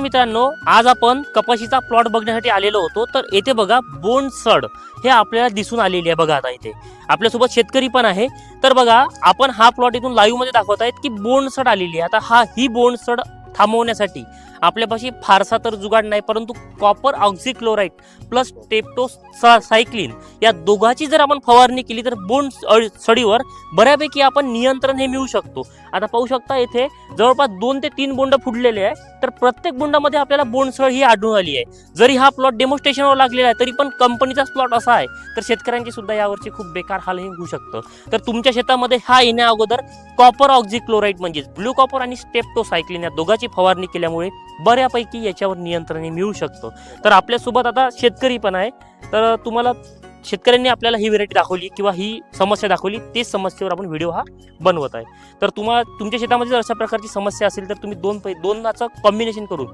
शेतकरी मित्रांनो, आज आपण कपाशीचा प्लॉट बघण्यासाठी आलेलो होतो। तर येथे बघा बोंडसड हे आपल्याला दिसून आलेली आहे। बघा आता इथे आपल्यासोबत शेतकरी पण आहे। तर बघा आपण हा प्लॉट इथून लाईव्ह मध्ये दाखवत आहेत की बोंडसड आलेली आहे। आता ही बोंडसड थांबवण्यासाठी आपल्यापाशी फारसा तर जुगाड नाही, परंतु कॉपर ऑक्झिक्लोराइड प्लस टेप्टोसाइक्लिन या दोघांची जर आपण फवारणी केली तर बोंड सडीवर बऱ्यापैकी आपण नियंत्रण हे मिळू शकतो। आता पाहू शकता येथे जवळपास 2 ते 3 बोंड फुटलेले आहे। तर प्रत्येक बोंडामध्ये आपल्याला बोंडसड ही आढळून आली आहे। जरी हा प्लॉट डेमॉन्स्ट्रेशनवर लागलेला आहे तरी पण कंपनीचाच प्लॉट असा आहे, तर शेतकऱ्यांची सुद्धा यावरची खूप बेकार हाल हे होऊ शकतं। तर तुमच्या शेतामध्ये हा येण्या अगोदर कॉपर ऑक्झिक्लोराइड म्हणजे ब्लू कॉपर आणि टेप्टोसाइक्लिन या दोघांची फवारणी केल्यामुळे बऱ्यापैकी याच्यावर नियंत्रण मिळू शकतं। तर आपल्यासोबत आता शेतकरी पण आहे। तर तुम्हाला शेतकऱ्यांनी आपल्याला ही व्हेरायटी दाखवली किंवा ही समस्या दाखवली, तेच समस्येवर आपण व्हिडिओ हा बनवत आहे। तर तुमच्या शेतामध्ये जर अशा प्रकारची समस्या असेल तर तुम्ही दोन कॉम्बिनेशन करून